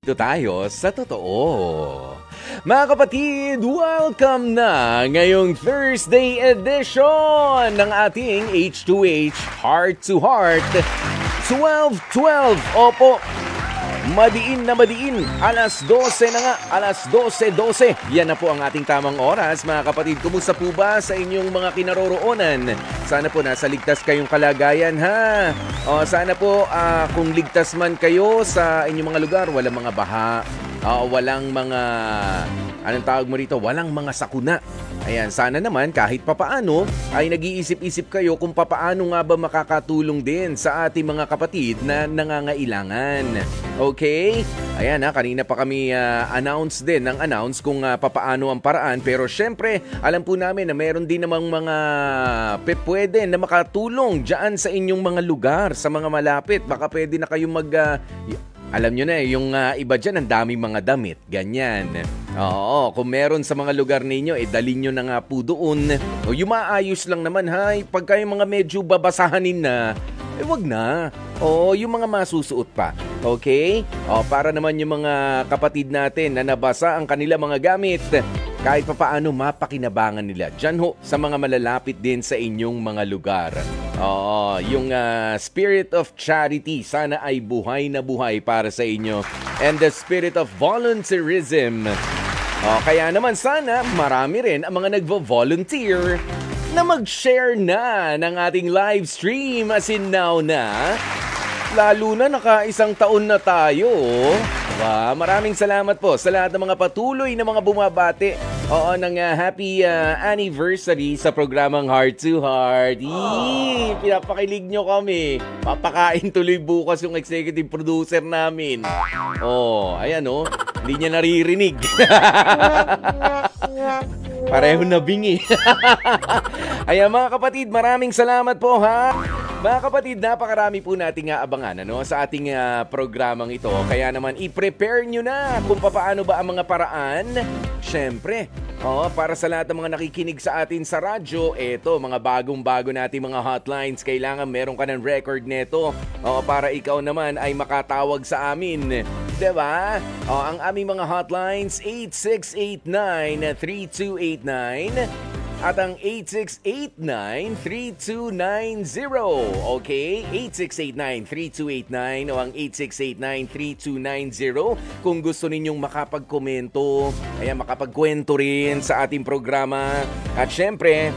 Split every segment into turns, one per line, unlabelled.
Dito tayo sa totoo. Mga kapatid, welcome na ngayong Thursday edition ng ating H2H Heart to Heart 12-12. Opo, madiin na madiin. Alas 12 na nga, alas 12:12. Yan na po ang ating tamang oras. Mga kapatid, kumusta po ba sa inyong mga kinaroroonan? Sana po nasa ligtas kayong kalagayan, ha? O, sana po kung ligtas man kayo sa inyong mga lugar, walang mga baha, walang mga, anong tawag mo rito, walang mga sakuna. Ayan, sana naman kahit papaano ay nag-iisip-isip kayo kung papaano nga ba makakatulong din sa ating mga kapatid na nangangailangan. Okay? Ayan, kanina pa kami announce kung papaano ang paraan. Pero syempre, alam po namin na meron din namang mga pwede na makatulong dyan sa inyong mga lugar, sa mga malapit. Baka pwede na kayong alam nyo na yung iba dyan, ang daming mga damit. Ganyan. Oo, kung meron sa mga lugar ninyo, dalhin nyo na nga po doon. O, yung maayos lang naman, pagka yung mga medyo babasahanin na, wag na. O, yung mga masusuot pa. Okay? O, para naman yung mga kapatid natin na nabasa ang kanila mga gamit, kahit pa paano mapakinabangan nila dyan ho sa mga malalapit din sa inyong mga lugar. Oo, yung spirit of charity sana ay buhay na buhay para sa inyo. And the spirit of volunteerism. Kaya naman sana marami rin ang mga nagvo-volunteer na mag-share na ng ating live stream as in now na. Lalo na naka-isang taon na tayo. Maraming salamat po sa lahat ng mga patuloy na mga bumabati ng happy anniversary sa programang Heart to Heart. Pinapakilig nyo kami. Papakain tuloy bukas yung executive producer namin. Ayan hindi niya naririnig. Pareho na bingi. Ayan mga kapatid, maraming salamat po ha. Mga kapatid, napakarami po nating abangan sa ating programang ito. Kaya naman, i-prepare nyo na kung paano ba ang mga paraan. Siyempre, para sa lahat ng mga nakikinig sa atin sa radyo, mga bagong-bago nating mga hotlines. Kailangan meron ka ng record neto para ikaw naman ay makatawag sa amin. Diba? Ang aming mga hotlines, 8689-3289. At ang 8689-3290. Okay? 8689-3289 o ang 8689-3290. Kung gusto ninyong makapag-komento, makapagkwento rin sa ating programa. At syempre,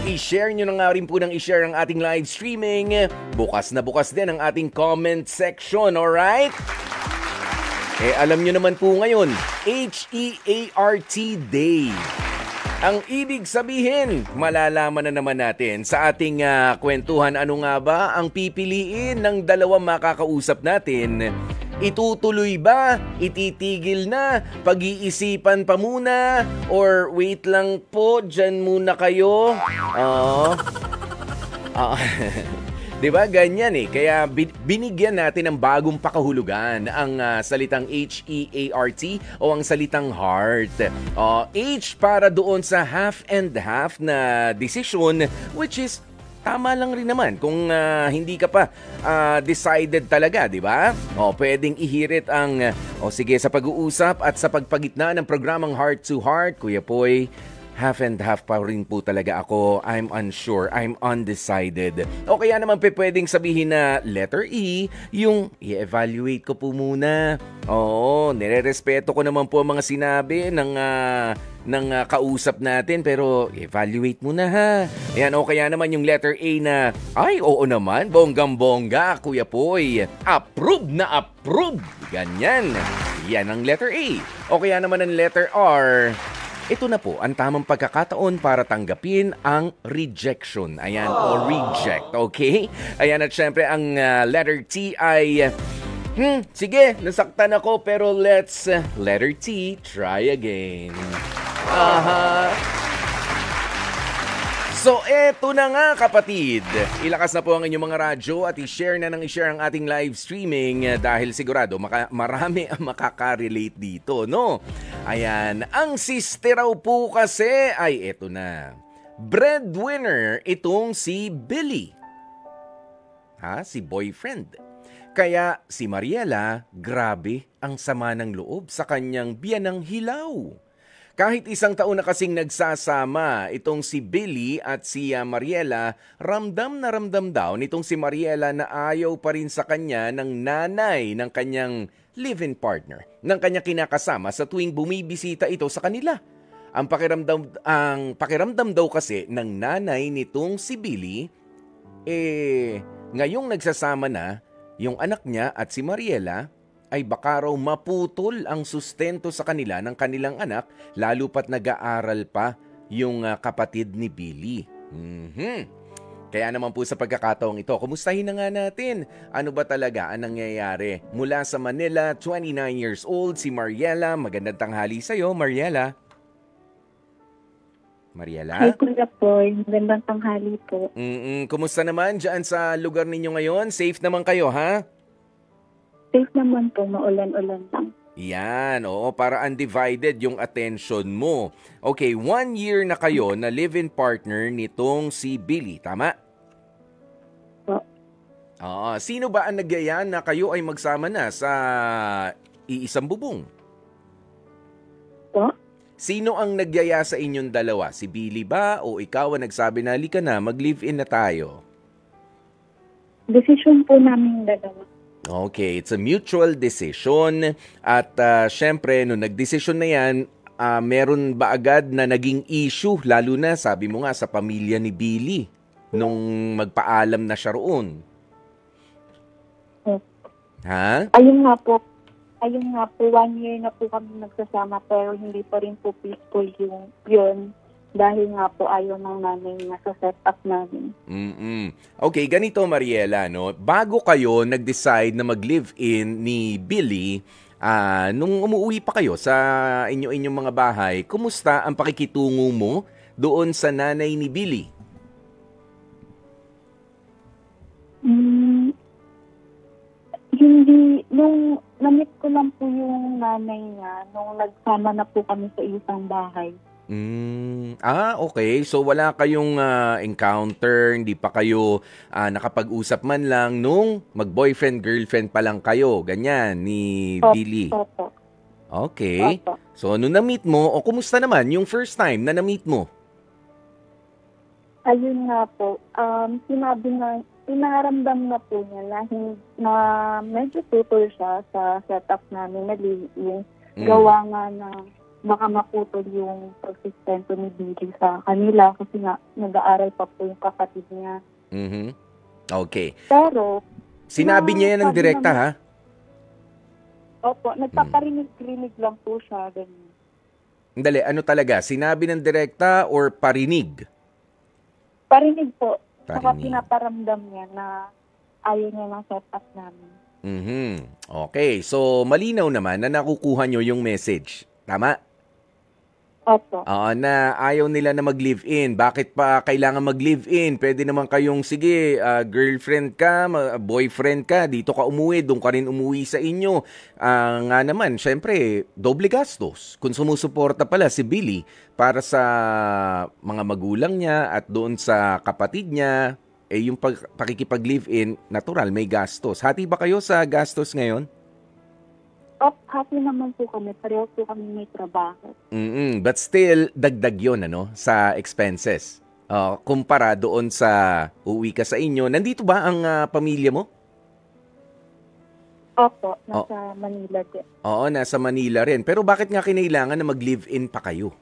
i-share nyo na nga rin po i-share ang ating live streaming. Bukas na bukas din ang ating comment section. Alright? Alam nyo naman po ngayon, HEART Day. Ang ibig sabihin, malalaman na naman natin sa ating kwentuhan ano nga ba ang pipiliin ng dalawang makakausap natin. Itutuloy ba? Ititigil na? Pag-iisipan pa muna? Or wait lang po, dyan muna kayo? Diba? Ganyan Kaya binigyan natin ng bagong pakahulugan ang salitang HEART o ang salitang heart. H para doon sa half and half na decision, which is tama lang rin naman kung hindi ka pa decided talaga, di ba? Pwedeng ihirit ang sige sa pag-uusap at sa pagpagitna ng programang Heart to Heart, Kuya Poy. Half and half pa rin po talaga ako. I'm unsure. I'm undecided. O kaya naman pwedeng sabihin na letter E, yung i-evaluate ko po muna. Nire-respeto ko naman po ang mga sinabi ng kausap natin, pero evaluate muna ha. Ayan, o kaya naman yung letter A na, ay, oo naman, bonggang-bongga, Kuya Poy. Approve na approve. Ganyan. Yan ang letter A. O kaya naman ang letter R, ito na po ang tamang pagkakataon para tanggapin ang rejection. Ayan, o reject, okay? Ayan, at syempre ang letter T ay, sige, nasaktan ako pero let's, letter T, try again. So, eto na nga kapatid. Ilakas na po ang inyong mga radyo at i-share na ng i-share ang ating live streaming dahil sigurado marami ang makaka-relate dito, no? Ayan, ang sister raw po kasi ay eto na. Breadwinner itong si Billy. Si boyfriend. Kaya si Mariela, grabe ang sama ng loob sa kanyang biyanang hilaw. Kahit isang taon na kasing nagsasama itong si Billy at si Mariela, ramdam na ramdam daw nitong si Mariela na ayaw pa rin sa kanya ng nanay ng kanyang live-in partner, ng kanyang kinakasama sa tuwing bumibisita ito sa kanila. Ang pakiramdam daw kasi ng nanay nitong si Billy, ngayong nagsasama na yung anak niya at si Mariela, ay baka raw maputol ang sustento sa kanila ng kanilang anak, lalo pat nag-aaral pa yung kapatid ni Billy. Kaya naman po sa pagkakataong ito, kumustahin na nga natin ano ba talaga ang nangyayari. Mula sa Manila, 29 years old, si Mariela. Magandang tanghali sa'yo, Mariela. Mariela?
Hi, Kuya Boy. Magandang tanghali po.
Kumusta naman dyan sa lugar ninyo ngayon? Safe naman kayo, ha?
Safe naman po, maulan-ulan lang.
Yan, oo, para undivided yung attention mo. Okay, 1 year na kayo na live-in partner nitong si Billy, tama?
Po.
Sino ba ang nagyaya na kayo ay magsama na sa iisang bubong?
Po?
Sino ang nagyaya sa inyong dalawa? Si Billy ba o ikaw ang nagsabi na halika na, mag-live-in na tayo?
Desisyon po namin dalawa.
Okay, it's a mutual decision at syempre nung nagdesisyon na yan, meron ba agad na naging issue lalo na sabi mo nga sa pamilya ni Billy nung magpaalam na siya roon? Ha?
Ayun nga po, 1 year na po kami nagsasama pero hindi pa rin po peaceful yun. Dahil nga po ayaw ng nanay na sa setup namin. Okay, ganito Mariela, no? Bago kayo nag-decide na mag-live-in ni Billy, nung umuwi pa kayo sa inyong mga bahay, kumusta ang pakikitungo mo doon sa nanay ni Billy? Hindi, nung namit ko lang po yung nanay niya, nung nagsama na po kami sa isang bahay.
Okay. So wala kayong encounter, hindi pa kayo nakapag-usap man lang nung mag-boyfriend-girlfriend pa lang kayo, ganyan, ni Billy.
Opo.
Okay.
Opo.
So nung na-meet mo, o kumusta naman yung first time na na-meet mo?
Ayun nga po, sinabi na, inaramdam na po niya na medyo tutor siya sa setup namin na live-in. Gawa nga na baka maputol yung pagsistento ni Billy sa kanila kasi nga nag-aaral pa po yung kapatid niya.
Okay.
Pero,
sinabi niya yan ng direkta, ha?
Opo, nagpaparinig-rinig lang po siya. Ganyan.
Dali, ano talaga? Sinabi ng direkta or parinig?
Parinig po.
Parinig.
Saka pinaparamdam niya na ayaw niya ng setup namin.
Okay, so malinaw naman na nakukuha nyo yung message. Tama?
Opo.
Na ayaw nila na mag-live-in. Bakit pa kailangan mag-live-in? Pwede naman kayong, sige, girlfriend ka, boyfriend ka, dito ka umuwi, doon ka rin umuwi sa inyo. Nga naman, syempre, doble gastos. Kung sumusuporta pala si Billy para sa mga magulang niya at doon sa kapatid niya, yung pakikipag-live-in, natural, may gastos. Hati ba kayo sa gastos ngayon?
Happy naman po kami. Pareho po kami may trabaho.
But still, dagdag yun, sa expenses. Kumpara doon sa uwi ka sa inyo. Nandito ba ang pamilya mo?
Opo, nasa Manila din.
Oo, nasa Manila rin. Pero bakit nga kinailangan na mag-live-in pa kayo?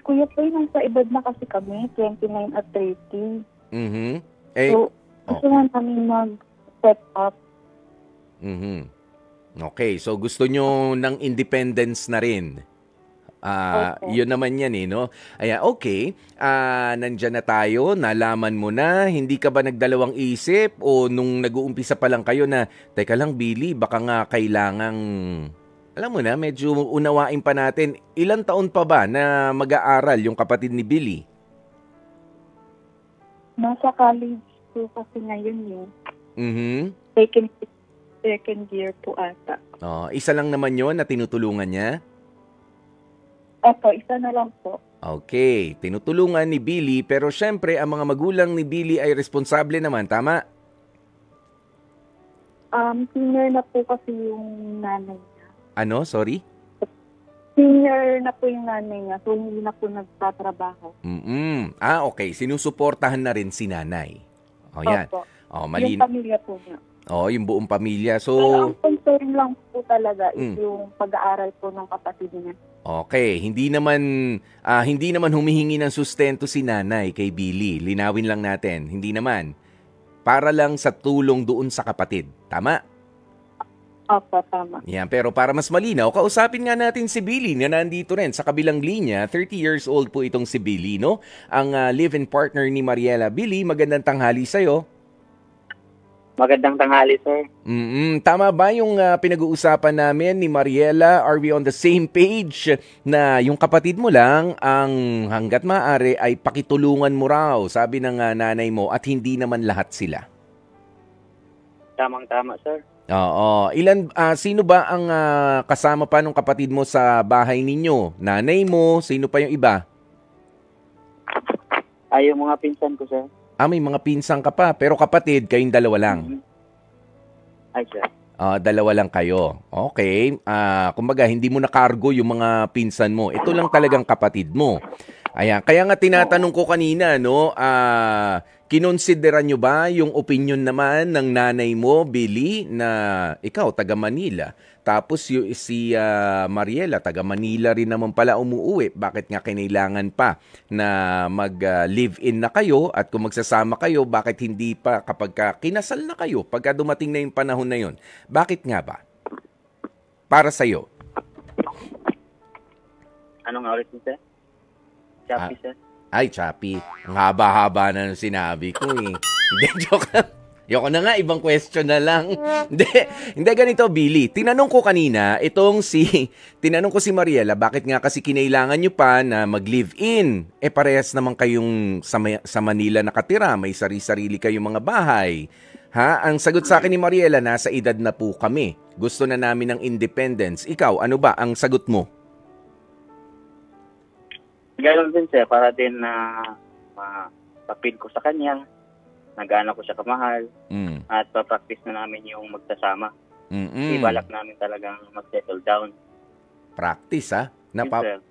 Kuya po, nasa edad na kasi kami, 29 at 30. So, gusto nga namin mag-step up.
Okay, so gusto nyo ng independence na rin. Yun naman yan no? Okay, nandyan na tayo, nalaman mo na, hindi ka ba nagdalawang isip o nung nag-uumpisa pa lang kayo na, teka lang Billy, baka nga kailangang, alam mo na, medyo unawain pa natin, ilang taon pa ba na mag-aaral yung kapatid ni Billy?
Nasa college po kasi ngayon second year po ata.
Isa lang naman yon na tinutulungan niya?
Opo, isa na lang po.
Okay, tinutulungan ni Billy pero syempre ang mga magulang ni Billy ay responsable naman, tama?
Senior na po kasi yung nanay niya.
Ano? Sorry?
Senior na po yung nanay niya, so hindi na po nagtatrabaho.
Okay. Sinusuportahan na rin si nanay. O, yan.
Opo.
Yung
pamilya po niya.
Yung buong pamilya. So,
ang concern lang po talaga is yung pag-aaral po ng kapatid niya.
Okay, hindi naman humihingi ng sustento si nanay kay Billy. Linawin lang natin, hindi naman. Para lang sa tulong doon sa kapatid. Tama?
Opo, tama.
Yan, pero para mas malinaw, kausapin nga natin si Billy na nandito rin sa kabilang linya. 30 years old po itong si Billy, no? Ang live-in partner ni Mariela. Billy, magandang tanghali sa'yo.
Magandang tanghali, sir.
Tama ba yung pinag-uusapan namin ni Mariela? Are we on the same page na yung kapatid mo lang ang hanggat maaari ay pakitulungan mo raw, sabi ng nanay mo, at hindi naman lahat sila?
Tamang-tama, sir.
Oo. Sino ba ang kasama pa ng kapatid mo sa bahay ninyo? Nanay mo? Sino pa yung iba?
Ay, yung mga pinsan ko, sir.
May mga pinsang ka pa. Pero kapatid, kayong dalawa lang.
Ay, sir.
Dalawa lang kayo. Okay. Kumbaga, hindi mo na cargo yung mga pinsan mo. Ito lang talagang kapatid mo. Ayan. Kaya nga tinatanong ko kanina, no? Kinonsidera nyo ba yung opinion naman ng nanay mo, Billy, na ikaw, taga Manila? Tapos si Mariela, taga Manila rin naman pala umuuwi. Bakit nga kinailangan pa na mag-live-in na kayo? At kung magsasama kayo, bakit hindi pa kapag kinasal na kayo? Pagka dumating na yung panahon na yun. Bakit nga ba? Para sa'yo.
Anong ulit niyo, sir? Choppy, sir?
Ay, Choppy. Ang haba-haba na sinabi ko eh. Hindi, joke lang. Yoko na nga, ibang question na lang. Hindi ganito, Billy. Tinanong ko si Mariela, bakit nga kasi kinailangan nyo pa na mag-live-in? Parehas naman kayong sa Manila nakatira, may sarili-sarili kayong mga bahay. Ang sagot sa akin ni Mariela, nasa edad na po kami. Gusto na namin ng independence. Ikaw, ano ba ang sagot mo?
Ganon din, sir, para din na mapapil ko sa kanya. Nag-anak ko siya kamahal at papractice na namin yung magsasama. Ibalak namin talagang mag-settle down.
Practice, ha?
Yes,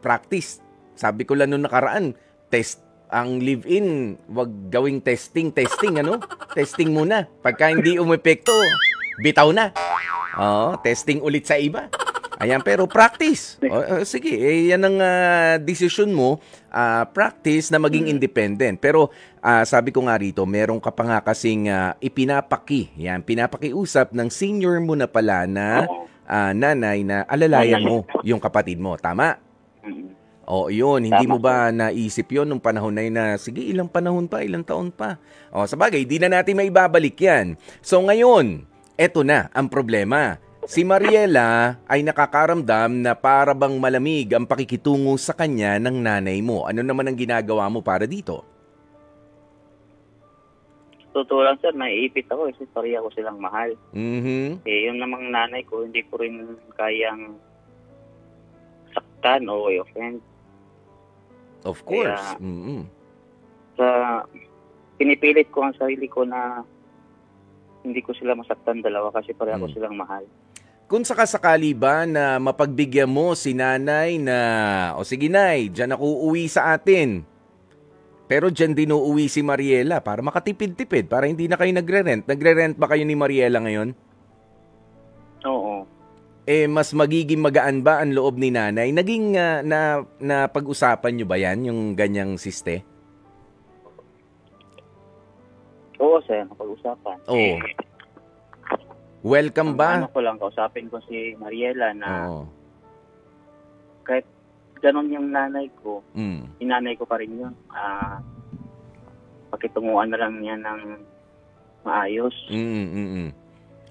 Practice. Sabi ko lang noong nakaraan, test ang live-in, wag gawing testing, ano? Testing muna. Pagka hindi umepekto, bitaw na. Testing ulit sa iba. Ayan, pero practice. Sige, yan ang desisyon mo. Practice na maging independent. Pero sabi ko nga rito, meron ka pa nga kasing pinapakiusap ng senior mo na pala na nanay na alalayan mo yung kapatid mo. Tama? Yun. Hindi mo ba naisip yun nung panahon na yun na, sige, ilang taon pa. Sabagay, di na natin maibabalik yan. So ngayon, eto na ang problema. Si Mariela ay nakakaramdam na para bang malamig ang pakikitungo sa kanya ng nanay mo. Ano naman ang ginagawa mo para dito?
Totoo lang, sir, naiipit ako kasi pareha ko silang mahal. Yung namang nanay ko, hindi ko rin kayang saktan o offend.
Of course.
Pinipilit ko ang sarili ko na hindi ko sila masaktan dalawa kasi pareha ko silang mahal.
Kung sakasakali ba na mapagbigyan mo si nanay na, sige nay, dyan ako uuwi sa atin. Pero dyan din uuwi si Mariela para makatipid-tipid, para hindi na kayo nagre-rent. Nagre-rent ba kayo ni Mariela ngayon?
Oo.
Mas magiging magaan ba ang loob ni nanay? Naging na pag-usapan nyo ba yan, yung ganyang siste?
Oo, sir, napag-usapan.
Oo. Welcome ba?
Ano ko lang, kausapin ko si Mariela na kahit ganon yung nanay ko, inanay ko pa rin yun. Pakitunguan na lang niya ng maayos.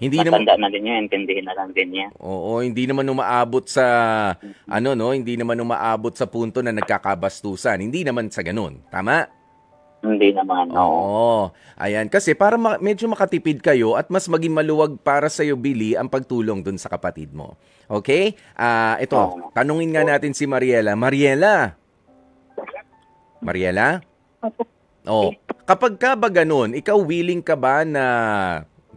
Hindi
matanda na din niya, intindihin na lang din niya.
Oo, hindi naman umaabot sa hindi naman umaabot sa punto na nagkakabastusan. Hindi naman sa ganun. Tama?
Hindi naman,
Oo. Ayan, kasi para medyo makatipid kayo at mas maging maluwag para sa iyo, Billy, ang pagtulong dun sa kapatid mo. Okay? Ito, tanungin nga natin si Mariela. Mariela? Kapag ka ba ganun, ikaw willing ka ba na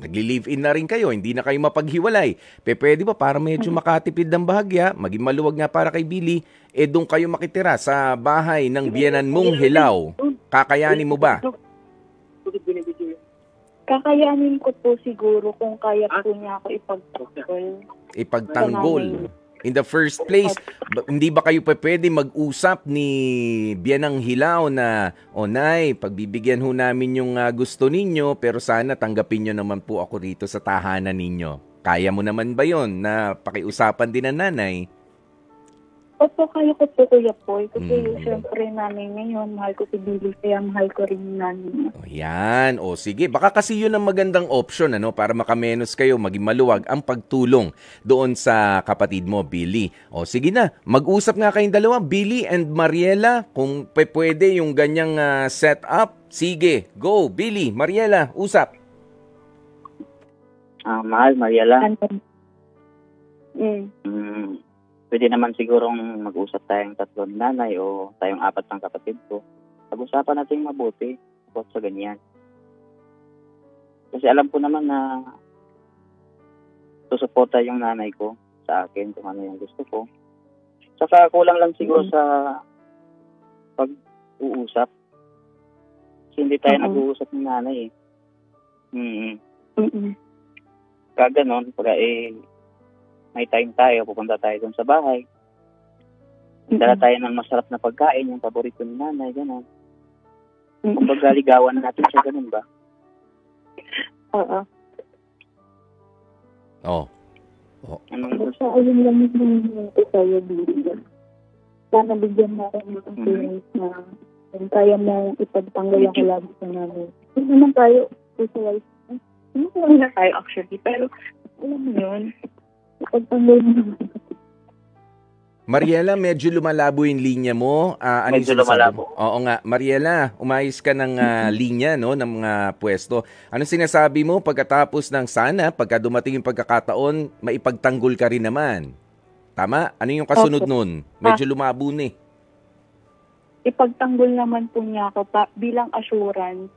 nagli-live-in na rin kayo, hindi na kayo mapaghiwalay. Pwede ba para medyo makatipid ng bahagya, maging maluwag nga para kay Billy, doon kayo makitira sa bahay ng biyenan mong hilaw? Kakayanin mo ba?
Kakayanin ko po siguro kung kaya po niya ako
ipagtanggol. In the first place, hindi ba kayo pwede mag-usap ni biyenang hilaw na, Nay, pagbibigyan ho namin yung gusto ninyo, pero sana tanggapin nyo naman po ako rito sa tahanan ninyo. Kaya mo naman ba yon na pakiusapan din ng nanay?
Opo, kaya ko po, Kuya Paul. Kasi syempre nanay ngayon, mahal ko si Billy, kaya mahal ko rin nanay.
Yan. O sige, baka kasi yun ang magandang option para makamenos kayo, maging maluwag ang pagtulong doon sa kapatid mo, Billy. O sige na, mag-usap nga kayong dalawa, Billy and Mariela, kung pwede yung ganyang setup. Sige, go, Billy, Mariela, usap.
Mahal, Mariela. Pwede naman sigurong mag-usap tayong 3 ni nanay o tayong 4 ng kapatid ko. Pag-usapan natin mabuti about sa ganyan. Kasi alam ko naman na susuporta yung nanay ko sa akin kung ano yung gusto ko. Saka kulang lang siguro sa pag-uusap. Kasi hindi tayo nag-uusap ng nanay Kaya ganon, pag may time tayo, pupunta tayo dun sa bahay. Dala tayo ng masarap na pagkain, yung paborito ni nanay, gano'n. Kung ligawan natin siya, gano'n ba?
Oo.
Anong gusto?
Ayun lang yung sa'yo, Billy. Sana bigyan mo ako ng experience na kaya mo ipagtanggol ako lagi sa namin. Hindi naman tayo, hindi na tayo actually, pero alam mo yun,
Mariela, medyo lumalabo yung linya mo.
Medyo lumalabo.
Oo nga. Mariela, umayos ka ng linya ng mga pwesto. Anong sinasabi mo pagkatapos ng sana, pagka dumating yung pagkakataon, maipagtanggol ka rin naman? Tama? Ano yung kasunod nun? Medyo lumabo na
Ipagtanggol naman po niya ako bilang assurance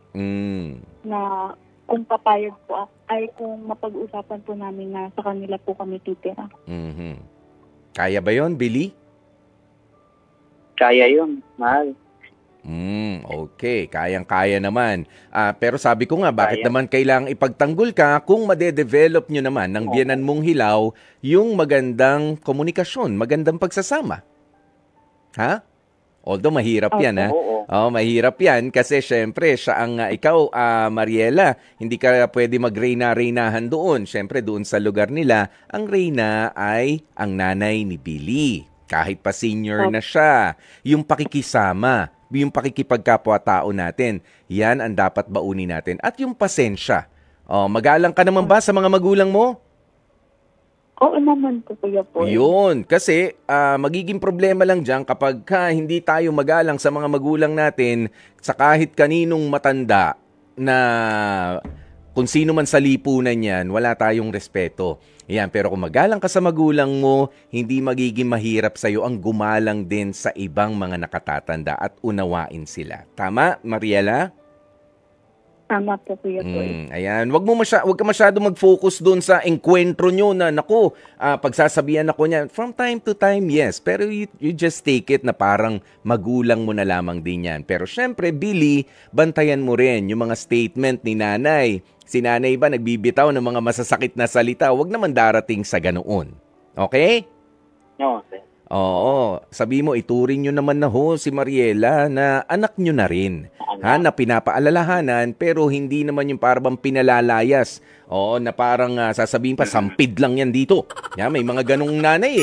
na kung papayag po ay kung mapag-usapan po namin na sa kanila po kami titira.
Kaya ba yon, Billy?
Kaya yun, mahal.
Okay, kayang-kaya naman. Pero sabi ko nga, bakit naman kailangang ipagtanggol ka kung madedevelop nyo naman ng biyenan mong hilaw yung magandang komunikasyon, magandang pagsasama? Ha? Although mahirap yan, mahirap yan kasi syempre siya ang ikaw, Mariela, hindi ka pwede mag-reyna-reynahan doon. Syempre doon sa lugar nila, ang reyna ay ang nanay ni Billy. Kahit pa senior na siya, yung pakikisama, yung pakikipagkapwa-tao natin, yan ang dapat baunin natin. At yung pasensya. Magalang ka naman ba sa mga magulang mo?
Oo naman po, Kuya Paul.
Yun, kasi magiging problema lang dyan kapag hindi tayo magalang sa mga magulang natin sa kahit kaninong matanda na kung sino man sa lipunan yan, wala tayong respeto. Yan, pero kung magalang ka sa magulang mo, hindi magiging mahirap sa'yo ang gumalang din sa ibang mga nakatatanda at unawain sila. Tama, Mariela?
Tama po, Kuya Paul.
Ayan, wag ka masyado mag-focus doon sa enkwentro nyo na, pagsasabihan ako niya. From time to time, yes. Pero you just take it na parang magulang mo na lamang din yan. Pero syempre, Billy, bantayan mo rin yung mga statement ni nanay. Si nanay ba nagbibitaw ng mga masasakit na salita? Wag naman darating sa ganoon. Okay?
No, sir.
Oo. Sabi mo, ituring nyo naman na si Mariela na anak nyo na rin. Na pinapaalalahanan pero hindi naman yung parang pinalalayas. Na parang sasabihin pa, sampid lang yan dito. May mga ganong nanay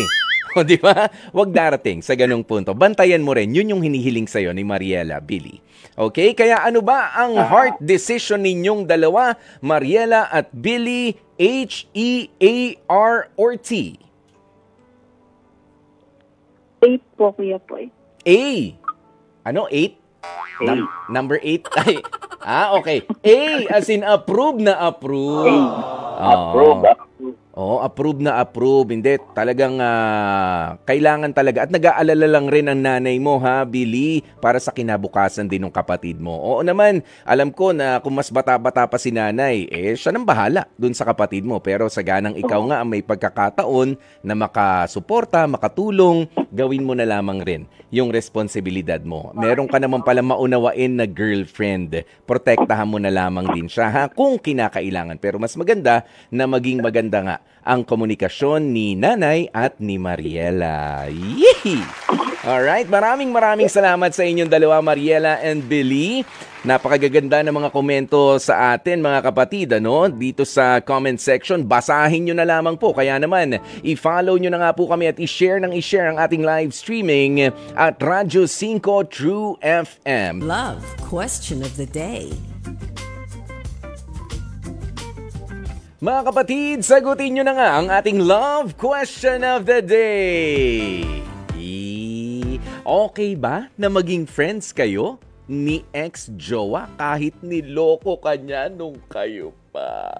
di ba? Huwag darating sa ganong punto. Bantayan mo rin. Yun yung hinihiling sa'yo ni Mariela, Billy. Okay? Kaya ano ba ang heart decision ninyong dalawa, Mariela at Billy, H-E-A-R or T?
8 po, Kuya Paul.
A. Ano? 8? Number 8? Okay. A as in approve na approve.
Approve.
Oo, approve na approve. Hindi, talagang kailangan talaga. At nag-aalala lang rin ang nanay mo, ha, Billy, para sa kinabukasan din ng kapatid mo. Oo naman, alam ko na kung mas bata-bata pa si nanay, siya nang bahala dun sa kapatid mo. Pero sa ganang ikaw nga ang may pagkakataon na makasuporta, makatulong, gawin mo na lamang rin yung responsibilidad mo. Meron ka naman pala maunawain na girlfriend. Protektahan mo na lamang din siya, ha, kung kinakailangan. Pero mas maganda na maging maganda nga ang komunikasyon ni Nanay at ni Mariela. Yee! Alright, maraming salamat sa inyong dalawa, Mariela and Billy. Napakagaganda ng mga komento sa atin, mga kapatid, ano? Dito sa comment section, basahin nyo na lamang po. Kaya naman, i-follow nyo na nga po kami at i-share ang ating live streaming at Radyo 5 True FM.
Love Question of the Day.
Mga kapatid, sagutin nyo na nga ang ating Love Question of the Day. Okay ba na maging friends kayo ni ex-jowa kahit niloko ka niya nung kayo pa?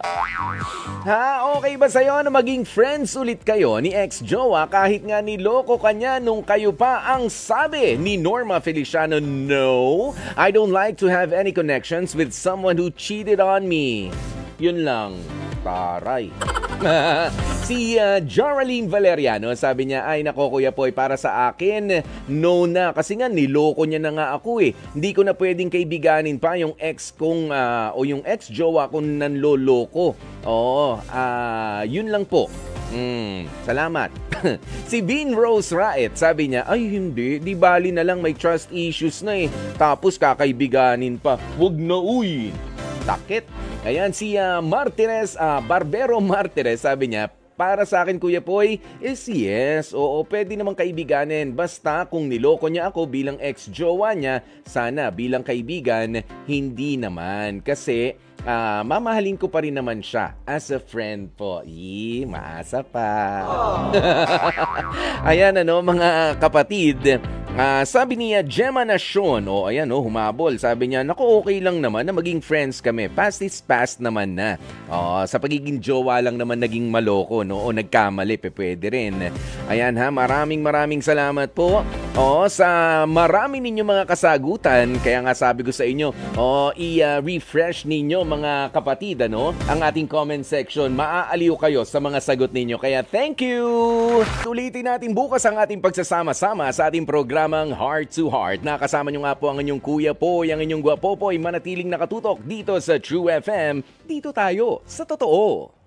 Ha? Okay ba sa'yo na maging friends ulit kayo ni ex-jowa kahit nga niloko ka niya nung kayo pa? Ang sabi ni Norma Feliciano, no, I don't like to have any connections with someone who cheated on me. Yun lang. Taray. Si Joraline Valeriano, sabi niya, ay nako Kuya Poy, para sa akin, no na. Kasi nga, niloko niya na nga ako eh. Hindi ko na pwedeng kaibiganin pa yung ex kong, o yung ex-jowa kong nanloloko. Oo, yun lang po. Salamat. Si Bean Rose Raet, sabi niya, ay hindi, di bali na lang may trust issues na eh. Tapos kakaibiganin pa. Wag na uy. Takit. Ayan, si Martires, Barbero Martires, sabi niya, para sa akin Kuya Poy, is yes. Oo, pwede namang kaibiganin. Basta kung niloko niya ako bilang ex-jowa niya, sana bilang kaibigan, hindi naman. Kasi mamahalin ko pa rin naman siya as a friend po. Maasa pa. Ayan mga kapatid. Sabi niya, Gemma Nacion, humabol. Sabi niya, naku, okay lang naman na maging friends kami. Past is past naman na. Sa pagiging jowa lang naman naging maloko, no? O nagkamali, pwede rin. Ayan ha, maraming salamat po. Sa marami ninyo mga kasagutan, kaya nga sabi ko sa inyo, i-refresh ninyo mga kapatid, ang ating comment section. Maaaliw kayo sa mga sagot ninyo. Kaya thank you! Ulitin natin bukas ang ating pagsasama-sama sa ating programang Heart to Heart. Nakasama nyo nga po ang inyong Kuya Poy, ang inyong Gwapopoy, manatiling nakatutok dito sa True FM. Dito tayo sa totoo.